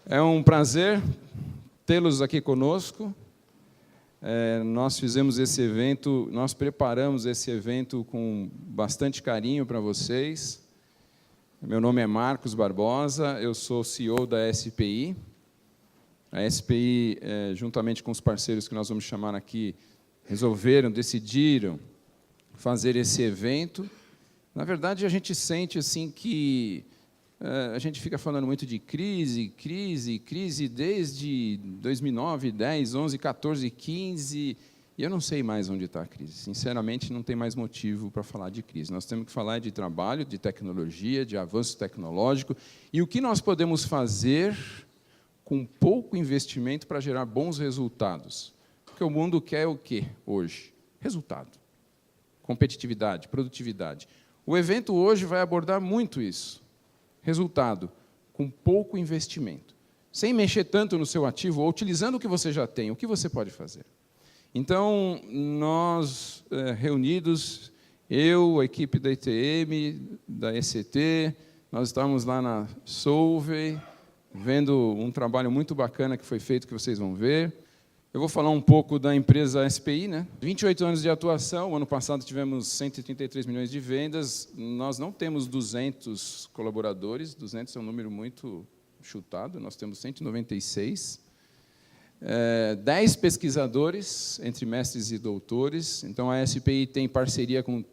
É um prazer tê-los aqui conosco. Nós fizemos esse evento, nós preparamos esse evento com bastante carinho para vocês. Meu nome é Marcos Barbosa, eu sou CEO da SPI. A SPI, juntamente com os parceiros que nós vamos chamar aqui, decidiram fazer esse evento. Na verdade, a gente sente assim que a gente fica falando muito de crise desde 2009, 10, 11, 14, 15, e eu não sei mais onde está a crise. Sinceramente, não tem mais motivo para falar de crise. Nós temos que falar de trabalho, de tecnologia, de avanço tecnológico, e o que nós podemos fazer com pouco investimento para gerar bons resultados. Porque o mundo quer o quê hoje? Resultado, competitividade, produtividade. O evento hoje vai abordar muito isso. Resultado, com pouco investimento, sem mexer tanto no seu ativo, ou utilizando o que você já tem, o que você pode fazer? Então, nós, reunidos, eu, a equipe da ITM, da ECT, nós estávamos lá na Solvay, vendo um trabalho muito bacana que foi feito, que vocês vão ver. Eu vou falar um pouco da empresa SPI, né? 28 anos de atuação, o ano passado tivemos 133 milhões de vendas, nós não temos 200 colaboradores, 200 é um número muito chutado, nós temos 196, 10 pesquisadores, entre mestres e doutores, então a SPI tem parceria com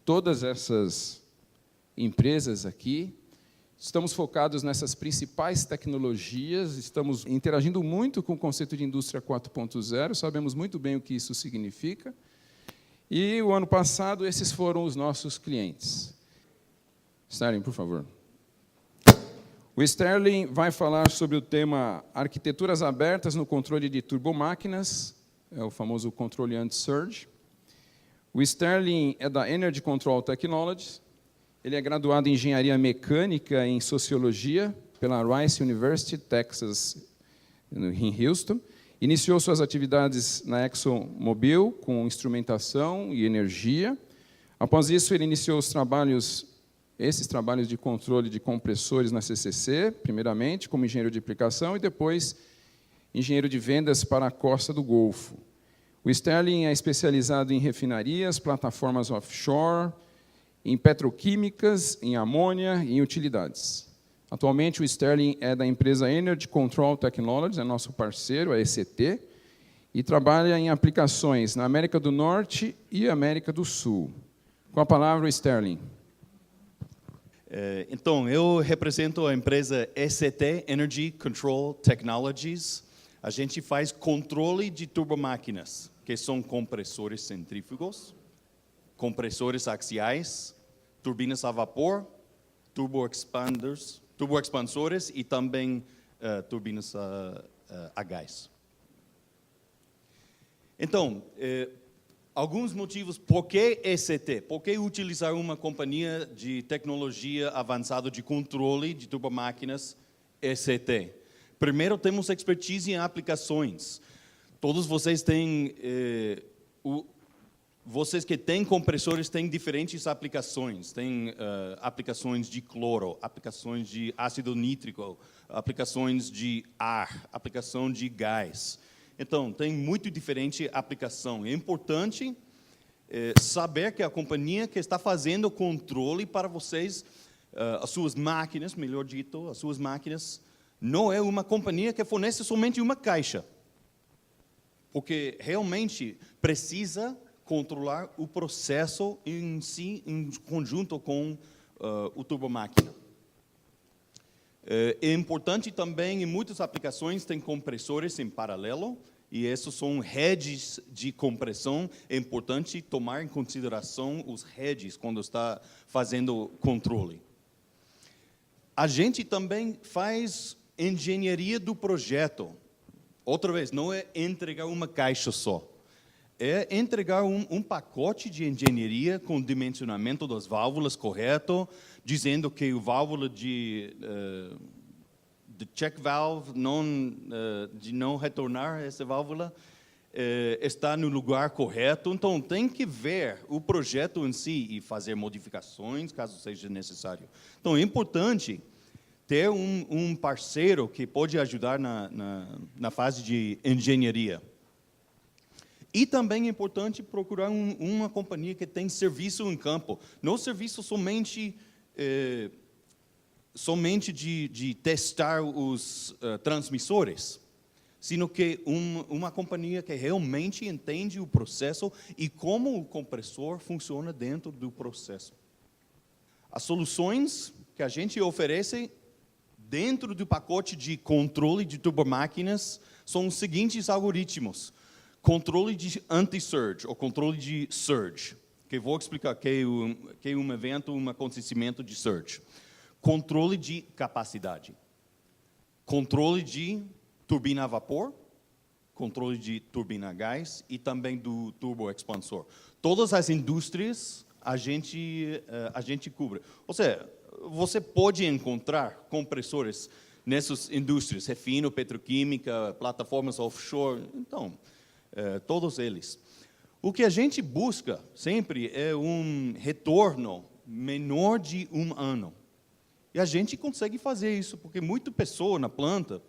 todas essas empresas aqui. Estamos focados nessas principais tecnologias, estamos interagindo muito com o conceito de indústria 4.0, sabemos muito bem o que isso significa. E, o ano passado, esses foram os nossos clientes. Sterling, por favor. O Sterling vai falar sobre o tema arquiteturas abertas no controle de turbomáquinas, é o famoso controle anti-surge. O Sterling é da Energy Control Technologies. Ele é graduado em Engenharia Mecânica em Sociologia pela Rice University, Texas, em Houston. Iniciou suas atividades na ExxonMobil com instrumentação e energia. Após isso, ele iniciou esses trabalhos de controle de compressores na CCC, primeiramente, como engenheiro de aplicação, e depois engenheiro de vendas para a Costa do Golfo. O Sterling é especializado em refinarias, plataformas offshore, em petroquímicas, em amônia e em utilidades. Atualmente, o Sterling é da empresa Energy Control Technologies, é nosso parceiro, a ECT, e trabalha em aplicações na América do Norte e América do Sul. Com a palavra, o Sterling. Então, eu represento a empresa ECT, Energy Control Technologies. A gente faz controle de turbomáquinas, que são compressores centrífugos, compressores axiais, turbinas a vapor, turboexpansores e também turbinas a gás. Então, alguns motivos por que ECT? Por que utilizar uma companhia de tecnologia avançada de controle de turbomáquinas ECT? Primeiro, temos expertise em aplicações. Todos vocês têm... Vocês que têm compressores têm diferentes aplicações. Tem aplicações de cloro, aplicações de ácido nítrico, aplicações de ar, aplicação de gás. Então, tem muito diferente aplicação. É importante saber que a companhia que está fazendo o controle para vocês, as suas máquinas, melhor dito, as suas máquinas, não é uma companhia que fornece somente uma caixa. Porque realmente precisa controlar o processo em si, em conjunto com o turbomáquina. É importante também, em muitas aplicações, tem compressores em paralelo, e esses são heads de compressão. É importante tomar em consideração os heads quando está fazendo controle. A gente também faz engenharia do projeto. Outra vez, não é entregar uma caixa só. É entregar um pacote de engenharia com dimensionamento das válvulas correto, dizendo que a válvula de check valve, de não retornar essa válvula, está no lugar correto. Então, tem que ver o projeto em si e fazer modificações, caso seja necessário. Então, é importante ter um parceiro que pode ajudar na fase de engenharia. E também é importante procurar uma companhia que tem serviço em campo. Não serviço somente de testar os transmissores, sino que uma companhia que realmente entende o processo e como o compressor funciona dentro do processo. As soluções que a gente oferece dentro do pacote de controle de turbomáquinas são os seguintes algoritmos. Controle de anti-surge, ou controle de surge, que eu vou explicar que é um evento, um acontecimento de surge. Controle de capacidade. Controle de turbina a vapor, controle de turbina a gás e também do turboexpansor. Todas as indústrias a gente cobre. Ou seja, você pode encontrar compressores nessas indústrias, refino, petroquímica, plataformas offshore, então, todos eles. O que a gente busca sempre é um retorno menor de 1 ano. E a gente consegue fazer isso, porque muita pessoa na planta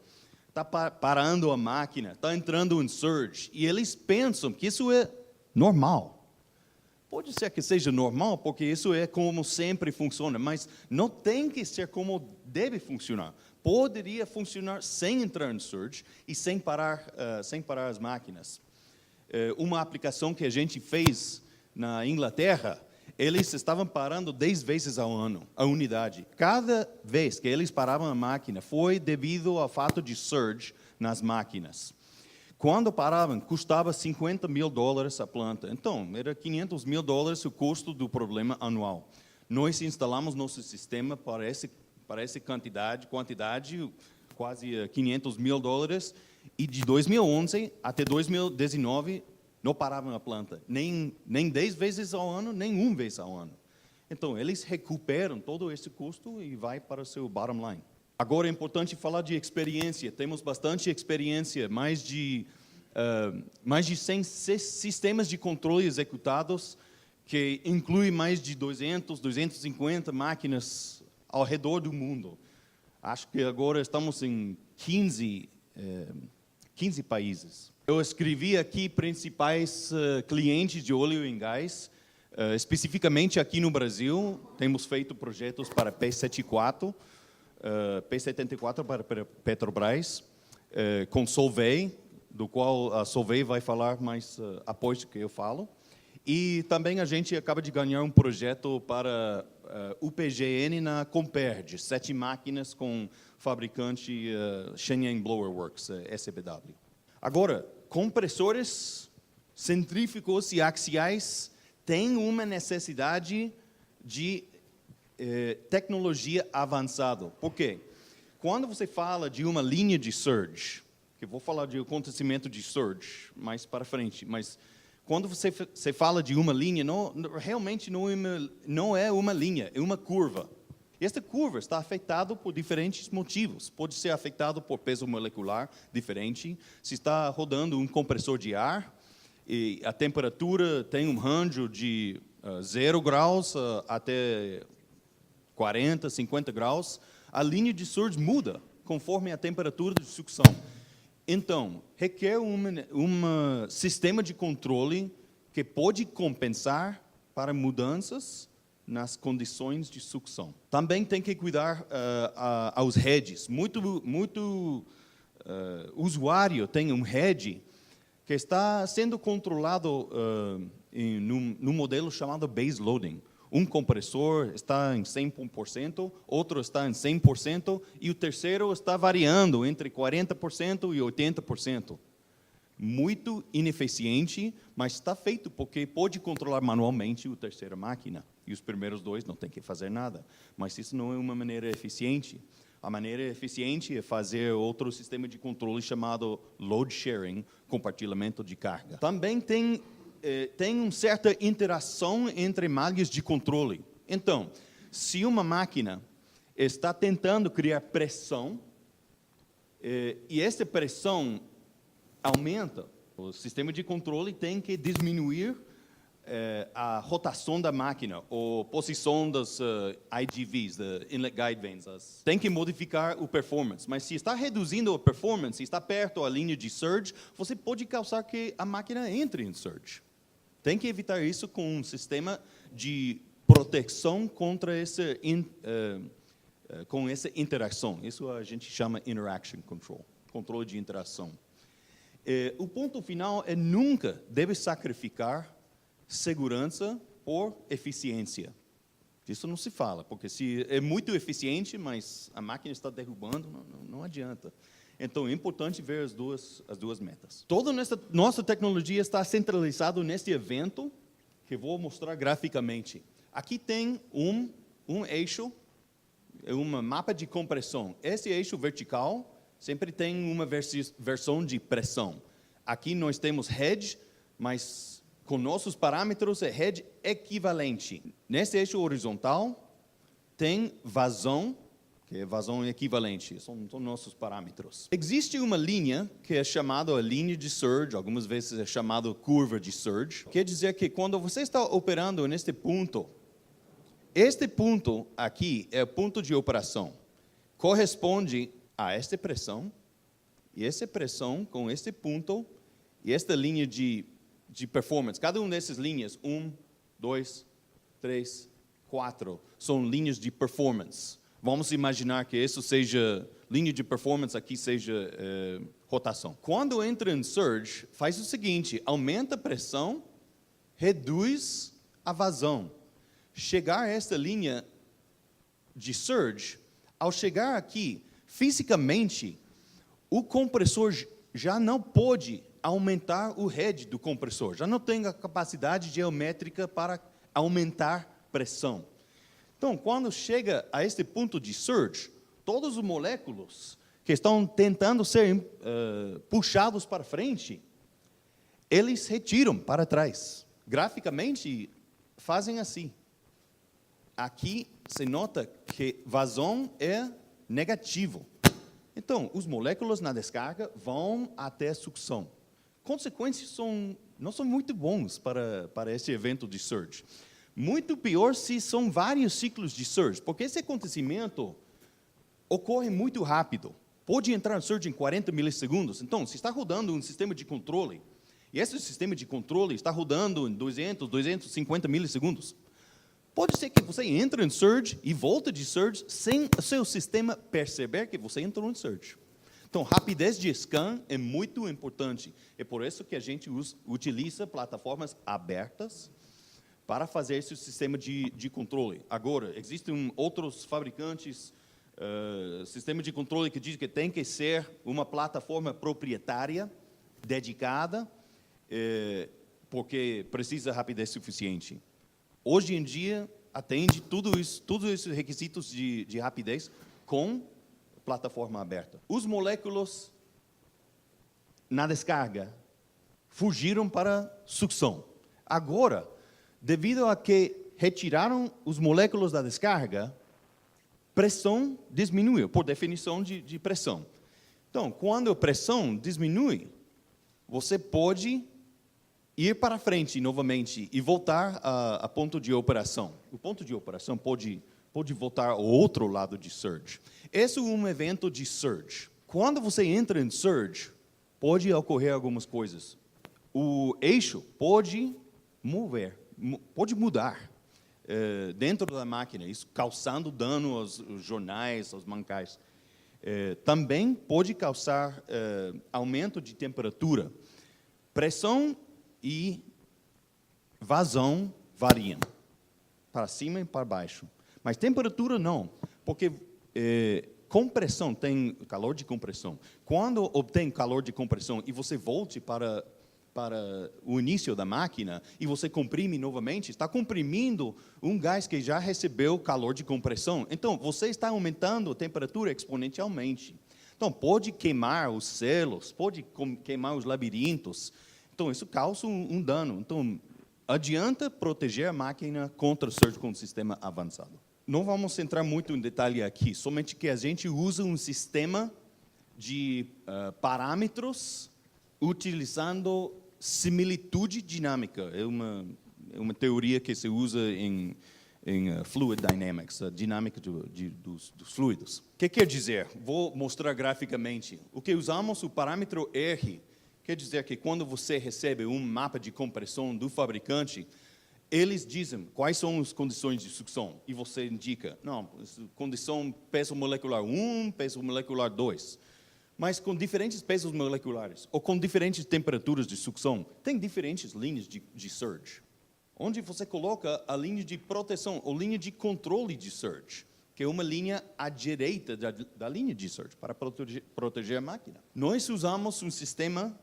está parando a máquina, está entrando em surge, e eles pensam que isso é normal. Pode ser que seja normal, porque isso é como sempre funciona, mas não tem que ser como deve funcionar. Poderia funcionar sem entrar em surge e sem parar as máquinas. Uma aplicação que a gente fez na Inglaterra, eles estavam parando 10 vezes ao ano a unidade. Cada vez que eles paravam a máquina foi devido ao fato de surge nas máquinas. Quando paravam, custava $50 mil a planta. Então, era $500 mil o custo do problema anual. Nós instalamos nosso sistema para essa quantidade, quase $500 mil, e de 2011 até 2019, não paravam a planta, nem 10 vezes ao ano, nem 1 vez ao ano. Então, eles recuperam todo esse custo e vai para o seu bottom line. Agora é importante falar de experiência. Temos bastante experiência, mais de 100 sistemas de controle executados, que inclui mais de 250 máquinas ao redor do mundo. Acho que agora estamos em 15 países. Eu escrevi aqui principais clientes de óleo e gás, especificamente aqui no Brasil. Temos feito projetos para P-74, P-74 para Petrobras, com Solvay, do qual a Solvay vai falar mais após do que eu falo. E também a gente acaba de ganhar um projeto para UPGN na Comperd, 7 máquinas com fabricante Shenyang Blower Works, SBW. Agora, compressores centrífugos e axiais têm uma necessidade de tecnologia avançada. Por quê? Quando você fala de uma linha de surge, que eu vou falar de acontecimento de surge mais para frente, mas quando você fala de uma linha, realmente não é uma linha, é uma curva. E esta curva está afetada por diferentes motivos. Pode ser afetado por peso molecular diferente. Se está rodando um compressor de ar, e a temperatura tem um range de 0 graus até 40, 50 graus, a linha de surge muda conforme a temperatura de sucção. Então, requer um sistema de controle que pode compensar para mudanças nas condições de sucção. Também tem que cuidar aos heads. Muito usuário tem um head que está sendo controlado num modelo chamado base loading. Um compressor está em 100%, outro está em 100%, e o terceiro está variando entre 40% e 80%. Muito ineficiente, mas está feito porque pode controlar manualmente a terceira máquina. E os primeiros 2 não tem que fazer nada. Mas isso não é uma maneira eficiente. A maneira eficiente é fazer outro sistema de controle chamado load sharing, compartilhamento de carga. Também tem uma certa interação entre malhas de controle. Então, se uma máquina está tentando criar pressão, e essa pressão aumenta, o sistema de controle tem que diminuir a rotação da máquina, ou posição das IGVs, the Inlet Guide Vanes. Tem que modificar o performance, mas se está reduzindo a performance, se está perto da linha de surge, você pode causar que a máquina entre em surge. Tem que evitar isso com um sistema de proteção contra com essa interação. Isso a gente chama Interaction Control, controle de interação. O ponto final é nunca deve sacrificar segurança por eficiência. Isso não se fala, porque se é muito eficiente, mas a máquina está derrubando, não adianta. Então, é importante ver as duas metas. Toda nossa tecnologia está centralizada neste evento, que vou mostrar graficamente. Aqui tem um eixo, um mapa de compressão. Esse eixo vertical sempre tem uma versão de pressão. Aqui nós temos head, mas com nossos parâmetros é head equivalente. Nesse eixo horizontal tem vazão, que é vazão equivalente, são nossos parâmetros. Existe uma linha que é chamada a linha de surge, algumas vezes é chamada curva de surge. Quer dizer que quando você está operando neste ponto, este ponto aqui é o ponto de operação. Corresponde a esta pressão, e essa pressão com este ponto, e esta linha de performance. Cada uma dessas linhas, 1, 2, 3, 4, são linhas de performance. Vamos imaginar que isso seja linha de performance, aqui seja rotação. Quando entra em surge, faz o seguinte, aumenta a pressão, reduz a vazão. Chegar a esta linha de surge, ao chegar aqui, fisicamente, o compressor já não pode aumentar o head do compressor, já não tem a capacidade geométrica para aumentar pressão. Então, quando chega a este ponto de surge, todos os moléculos que estão tentando ser puxados para frente, eles retiram para trás. Graficamente, fazem assim. Aqui se nota que vazão é negativo. Então, os moléculos na descarga vão até a sucção. Consequências não são muito bons para esse evento de surge. Muito pior se são vários ciclos de surge, porque esse acontecimento ocorre muito rápido. Pode entrar em surge em 40 milissegundos. Então, se está rodando um sistema de controle, e esse sistema de controle está rodando em 200, 250 milissegundos, pode ser que você entre em surge e volta de surge sem o seu sistema perceber que você entrou em surge. Então, rapidez de scan é muito importante. É por isso que a gente utiliza plataformas abertas para fazer esse sistema de controle. Agora, existem outros fabricantes, sistema de controle que dizem que tem que ser uma plataforma proprietária, dedicada, porque precisa de rapidez suficiente. Hoje em dia, atende todos esses requisitos de rapidez com plataforma aberta. Os moléculos na descarga fugiram para sucção. Agora, devido a que retiraram os moléculos da descarga, pressão diminuiu, por definição de pressão. Então, quando a pressão diminui, você pode ir para frente novamente e voltar a ponto de operação. O ponto de operação pode voltar ao outro lado de surge. Esse é um evento de surge. Quando você entra em surge, pode ocorrer algumas coisas. O eixo pode mudar dentro da máquina, isso causando dano aos jornais, aos mancais. Também pode causar aumento de temperatura. Pressão e vazão variam, para cima e para baixo. Mas temperatura não, porque compressão tem calor de compressão. Quando obtém calor de compressão e você volte para o início da máquina e você comprime novamente, está comprimindo um gás que já recebeu calor de compressão. Então, você está aumentando a temperatura exponencialmente. Então, pode queimar os selos, pode queimar os labirintos. Então, isso causa um dano. Então, adianta proteger a máquina contra o surge com um sistema avançado. Não vamos entrar muito em detalhe aqui, somente que a gente usa um sistema de utilizando similitude dinâmica. uma teoria que se usa em Fluid Dynamics, a dinâmica dos fluidos. O que quer dizer? Vou mostrar graficamente. O que usamos, o parâmetro R, quer dizer que quando você recebe um mapa de compressão do fabricante, eles dizem quais são as condições de sucção. E você indica, não, condição peso molecular 1, peso molecular 2. Mas com diferentes pesos moleculares, ou com diferentes temperaturas de sucção, tem diferentes linhas de surge. Onde você coloca a linha de proteção, ou linha de controle de surge, que é uma linha à direita da linha de surge, para proteger a máquina. Nós usamos um sistema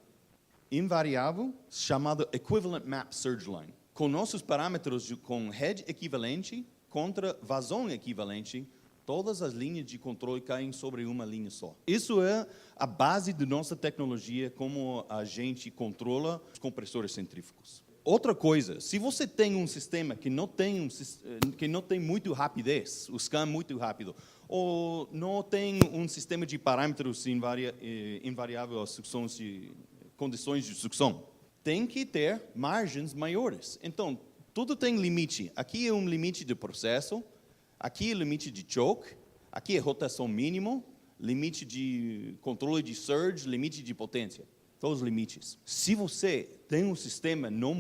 invariável chamado Equivalent Map Surge Line. Com nossos parâmetros com head equivalente contra vazão equivalente, todas as linhas de controle caem sobre uma linha só. Isso é a base da nossa tecnologia, como a gente controla os compressores centrífugos. Outra coisa, se você tem um sistema que não tem muito rapidez, o scan muito rápido, ou não tem um sistema de parâmetros invariável às condições de sucção, tem que ter margens maiores. Então, tudo tem limite. Aqui é um limite de processo, aqui é limite de choke, aqui é rotação mínima, limite de controle de surge, limite de potência. Todos os limites. Se você tem um sistema não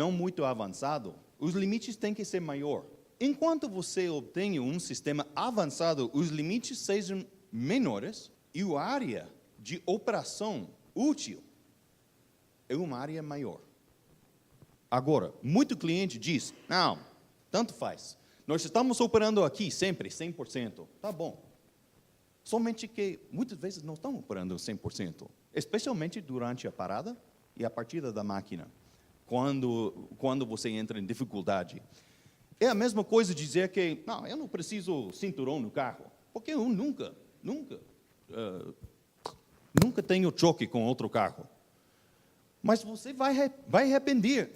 muito avançado, os limites têm que ser maior. Enquanto você obtém um sistema avançado, os limites sejam menores e a área de operação útil é uma área maior. Agora, muito cliente diz, não, tanto faz. Nós estamos operando aqui sempre 100%. Tá bom. Somente que muitas vezes não estamos operando 100%. Especialmente durante a parada e a partida da máquina. Quando você entra em dificuldade. É a mesma coisa dizer que, não, eu não preciso cinturão no carro. Porque eu nunca tenho choque com outro carro. Mas você vai arrepender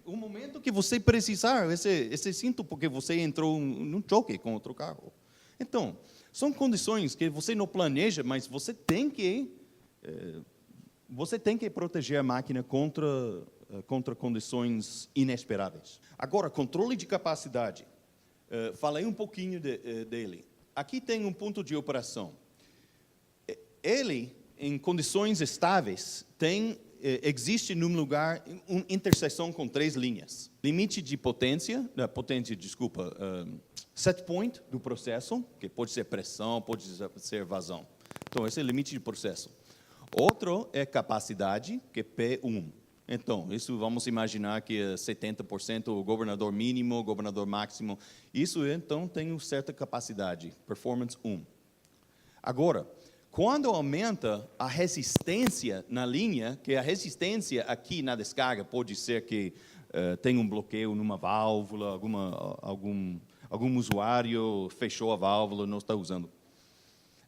o momento que você precisar esse cinto, porque você entrou num choque com outro carro. Então, são condições que você não planeja, mas você tem que proteger a máquina contra condições inesperadas. Agora, controle de capacidade. Falei um pouquinho dele. Aqui tem um ponto de operação. Ele, em condições estáveis, existe num lugar uma interseção com 3 linhas. Limite de set point do processo, que pode ser pressão, pode ser vazão. Então, esse é o limite de processo. Outro é capacidade, que é P1. Então, isso vamos imaginar que é 70% o governador mínimo, o governador máximo. Isso, então, tem uma certa capacidade, performance 1. Agora, quando aumenta a resistência na linha, que a resistência aqui na descarga pode ser que tem um bloqueio numa válvula, algum usuário fechou a válvula, não está usando.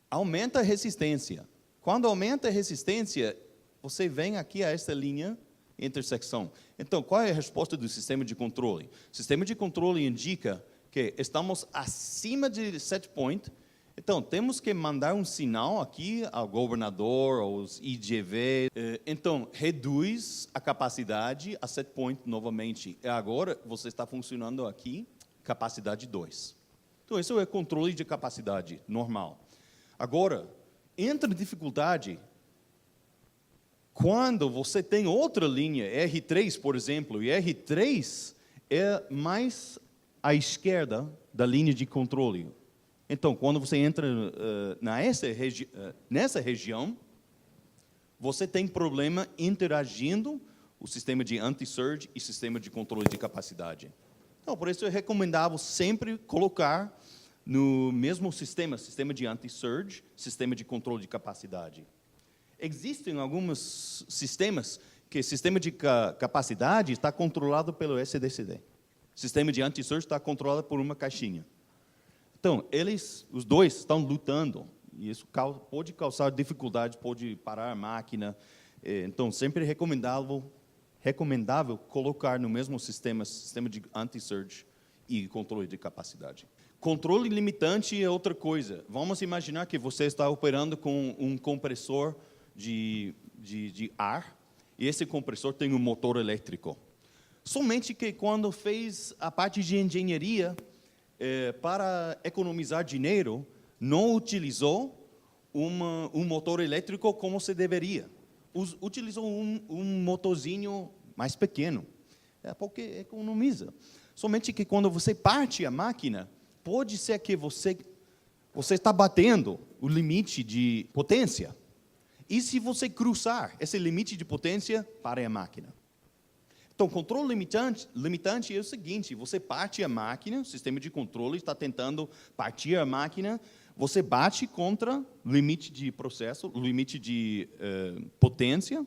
Aumenta a resistência. Quando aumenta a resistência, você vem aqui a essa linha intersecção. Então, qual é a resposta do sistema de controle? O sistema de controle indica que estamos acima de set point. Então, temos que mandar um sinal aqui ao governador, aos IGV. Então, reduz a capacidade a set point novamente. E agora, você está funcionando aqui, capacidade 2. Então, isso é controle de capacidade normal. Agora, entra dificuldade quando você tem outra linha, R3, por exemplo, e R3 é mais à esquerda da linha de controle. Então, quando você entra nessa região, você tem problema interagindo o sistema de anti-surge e sistema de controle de capacidade. Então, por isso é recomendável sempre colocar no mesmo sistema de anti-surge, sistema de controle de capacidade. Existem alguns sistemas que o sistema de capacidade está controlado pelo SDCD. O sistema de anti-surge está controlado por uma caixinha. Então, os dois estão lutando, e isso pode causar dificuldade, pode parar a máquina. Então, sempre é recomendável colocar no mesmo sistema de anti-surge e controle de capacidade. Controle limitante é outra coisa. Vamos imaginar que você está operando com um compressor de ar, e esse compressor tem um motor elétrico. Somente que quando fez a parte de engenharia, para economizar dinheiro, não utilizou um motor elétrico como se deveria. Utilizou um motorzinho mais pequeno, porque economiza. Somente que quando você parte a máquina, pode ser que você está batendo o limite de potência. E se você cruzar esse limite de potência, para a máquina. Então, controle limitante é o seguinte: você parte a máquina, o sistema de controle está tentando partir a máquina, você bate contra o limite de processo, o limite de potência,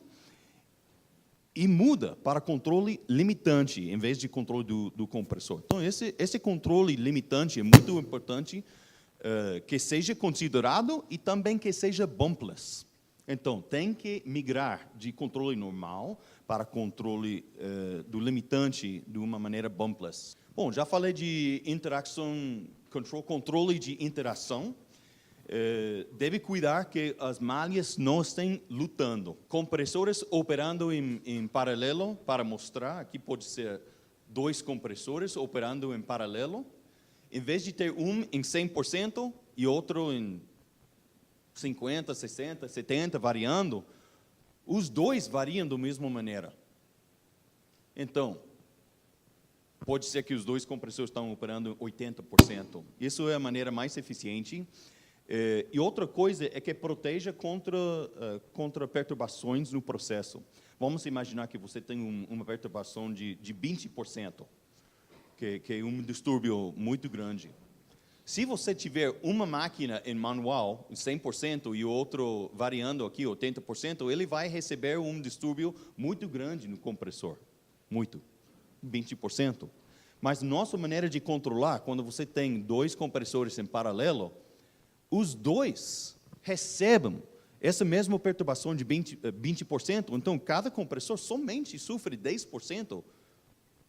e muda para controle limitante, em vez de controle do compressor. Então, esse controle limitante é muito importante, que seja considerado e também que seja bumpless. Então, tem que migrar de controle normal para controle do limitante de uma maneira bumpless. Bom, já falei de interação, controle de interação. Deve cuidar que as malhas não estejam lutando. Compressores operando em paralelo, para mostrar, aqui pode ser 2 compressores operando em paralelo. Em vez de ter um em 100% e outro em 50, 60, 70, variando, os dois variam da mesma maneira. Então, pode ser que os 2 compressores estão operando 80%. Isso é a maneira mais eficiente. E outra coisa é que proteja contra perturbações no processo. Vamos imaginar que você tem uma perturbação de 20%, que é um distúrbio muito grande. Se você tiver uma máquina em manual, 100%, e outro variando aqui, 80%, ele vai receber um distúrbio muito grande no compressor. Muito. 20%. Mas nossa maneira de controlar, quando você tem 2 compressores em paralelo, os 2 recebem essa mesma perturbação de 20%. Então, cada compressor somente sofre 10%,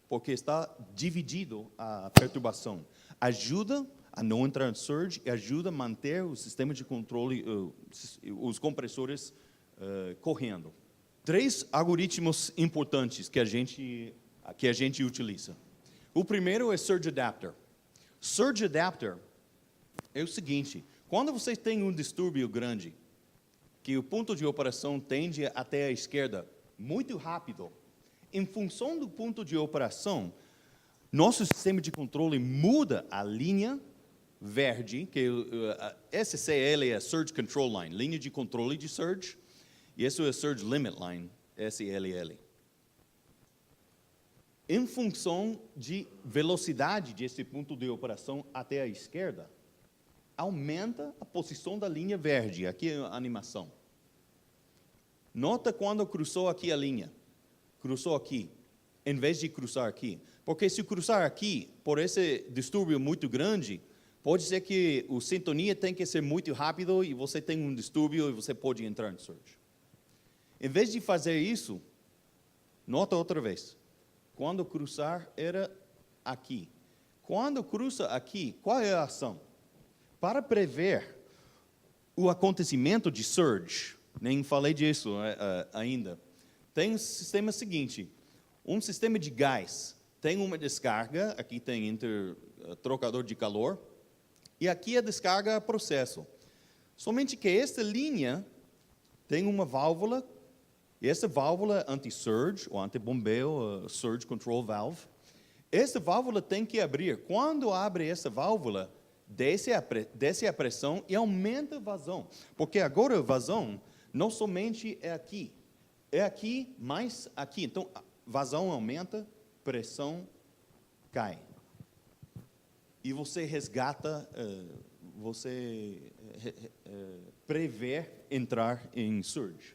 porque está dividido a perturbação. Ajuda a não entrar em surge e ajuda a manter o sistema de controle, os compressores correndo. 3 algoritmos importantes que a gente utiliza. O primeiro é Surge Adapter. Surge Adapter é o seguinte: quando você tem um distúrbio grande, que o ponto de operação tende até a esquerda muito rápido, em função do ponto de operação, nosso sistema de controle muda a linha verde, que SCL é Surge Control Line, linha de controle de surge, e isso é Surge Limit Line, SLL. Em função de velocidade desse ponto de operação até a esquerda, aumenta a posição da linha verde. Aqui é a animação. Nota quando cruzou aqui a linha. Cruzou aqui, em vez de cruzar aqui. Porque se cruzar aqui, por esse distúrbio muito grande, pode ser que a sintonia tem que ser muito rápido e você tem um distúrbio e você pode entrar em surge. Em vez de fazer isso, nota outra vez. Quando cruzar era aqui. Quando cruza aqui, qual é a ação? Para prever o acontecimento de surge, nem falei disso ainda, tem um sistema seguinte: um sistema de gás, tem uma descarga, aqui tem trocador de calor, e aqui a descarga é processo. Somente que esta linha tem uma válvula, e essa válvula anti-surge, ou anti-bombeio, surge control valve. Essa válvula tem que abrir. Quando abre essa válvula, desce a pressão e aumenta a vazão. Porque agora a vazão não somente é aqui mais aqui. Então, a vazão aumenta, pressão cai. E você resgata, prevê entrar em surge.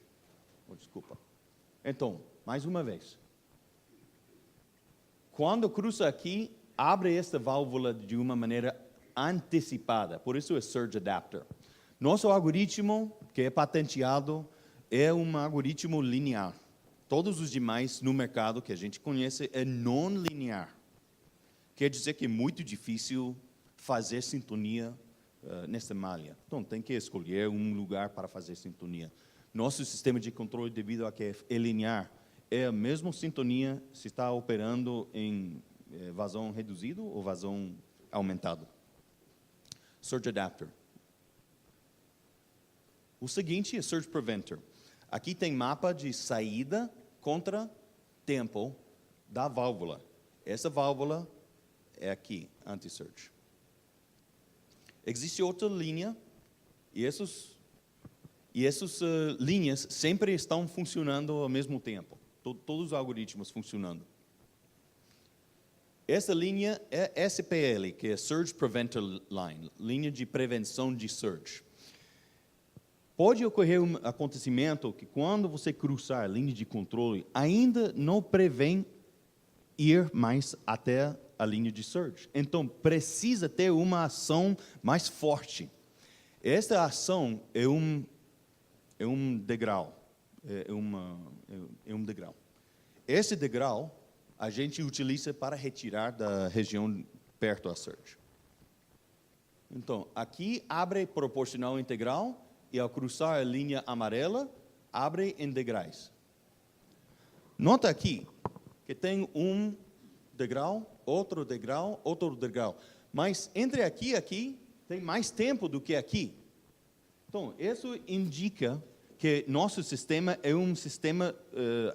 Desculpa. Então, mais uma vez. Quando cruza aqui, abre esta válvula de uma maneira antecipada. Por isso é Surge Adapter. Nosso algoritmo, que é patenteado, é um algoritmo linear. Todos os demais no mercado que a gente conhece é non-linear. Quer dizer que é muito difícil fazer sintonia nessa malha. Então, tem que escolher um lugar para fazer sintonia. Nosso sistema de controle, devido a que é linear, é a mesma sintonia se está operando em vazão reduzido ou vazão aumentado. Surge Adapter. O seguinte é Surge Preventer. Aqui tem mapa de saída contra tempo da válvula. Essa válvula é aqui, anti-surge. Existe outra linha, e essas linhas sempre estão funcionando ao mesmo tempo. Todos os algoritmos funcionando. Essa linha é SPL, que é Surge Preventer Line, linha de prevenção de surge. Pode ocorrer um acontecimento que quando você cruzar a linha de controle, ainda não prevém ir mais até a linha de surge. Então, precisa ter uma ação mais forte. Esta ação é um degrau. É um degrau. Esse degrau, a gente utiliza para retirar da região perto da surge. Então, aqui abre proporcional integral, e ao cruzar a linha amarela, abre em degraus. Nota aqui que tem um degrau, outro degrau, outro degrau. Mas entre aqui e aqui, tem mais tempo do que aqui. Então, isso indica que nosso sistema é um sistema,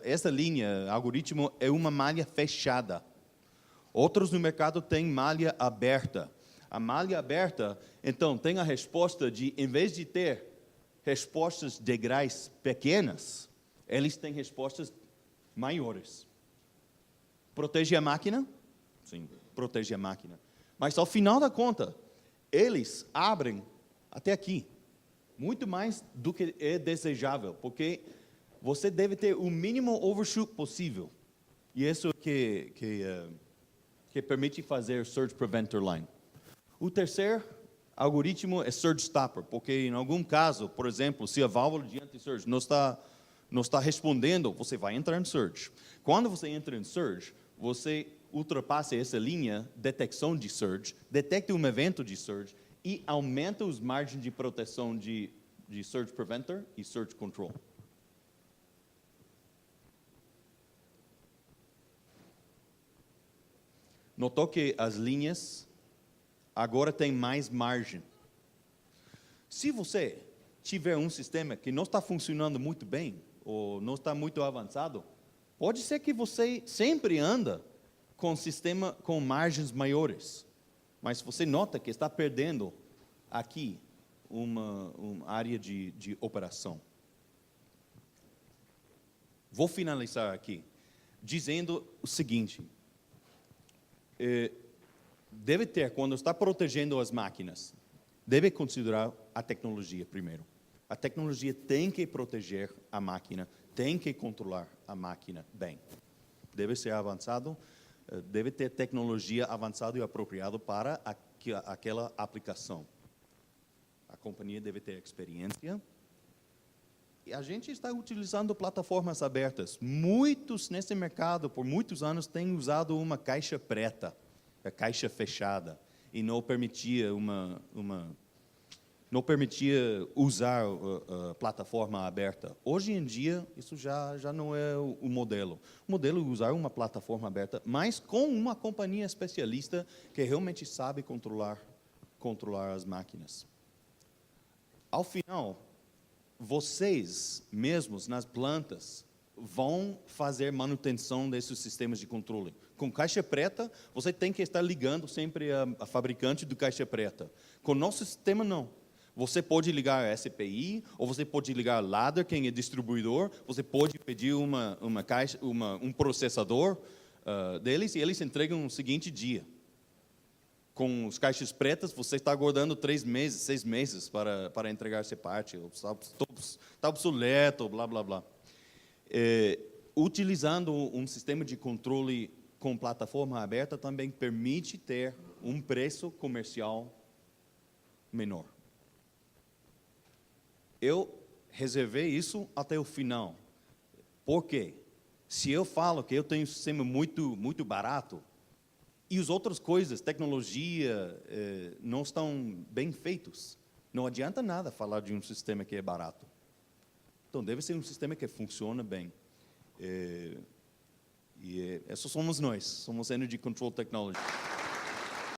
essa linha, algoritmo, é uma malha fechada. Outros no mercado têm malha aberta. A malha aberta, então, tem a resposta de, em vez de ter respostas de degraus pequenas, eles têm respostas maiores. Protege a máquina? Sim, protege a máquina. Mas, ao final da conta, eles abrem até aqui. Muito mais do que é desejável, porque você deve ter o mínimo overshoot possível. E isso que permite fazer Surge Preventer Line. O terceiro algoritmo é Surge Stopper, porque em algum caso, por exemplo, se a válvula de anti-surge não está respondendo, você vai entrar em surge. Quando você entra em surge, você ultrapassa essa linha, detecção de surge, detecta um evento de surge e aumenta os margens de proteção de Surge Preventer e Surge Control. Notou que as linhas agora têm mais margem. Se você tiver um sistema que não está funcionando muito bem, ou não está muito avançado, pode ser que você sempre anda com um sistema com margens maiores. Mas você nota que está perdendo aqui uma área de operação. Vou finalizar aqui dizendo o seguinte. Deve ter, quando está protegendo as máquinas, deve considerar a tecnologia primeiro. A tecnologia tem que proteger a máquina, tem que controlar a máquina bem. Deve ser avançado, deve ter tecnologia avançada e apropriada para aquela aplicação. A companhia deve ter experiência. E a gente está utilizando plataformas abertas. Muitos nesse mercado, por muitos anos, têm usado uma caixa preta, a caixa fechada, e não permitia usar a plataforma aberta. Hoje em dia, isso já não é o modelo. O modelo é usar uma plataforma aberta, mas com uma companhia especialista que realmente sabe controlar as máquinas. Ao final, vocês mesmos, nas plantas, vão fazer manutenção desses sistemas de controle. Com caixa preta, você tem que estar ligando sempre a fabricante do caixa preta. Com nosso sistema, não. Você pode ligar a SPI, ou você pode ligar a Ladder, quem é distribuidor, você pode pedir um processador deles, e eles entregam no seguinte dia. Com os caixas pretas, você está aguardando 3 meses, 6 meses para entregar essa parte. Está obsoleto, blá, blá, blá. Utilizando um sistema de controle com plataforma aberta também permite ter um preço comercial menor. Eu reservei isso até o final. Por quê? Se eu falo que eu tenho um sistema muito, muito barato, e as outras coisas, tecnologia, não estão bem feitos, não adianta nada falar de um sistema que é barato. Então, deve ser um sistema que funciona bem. Esses somos nós, somos Energy Control Technology.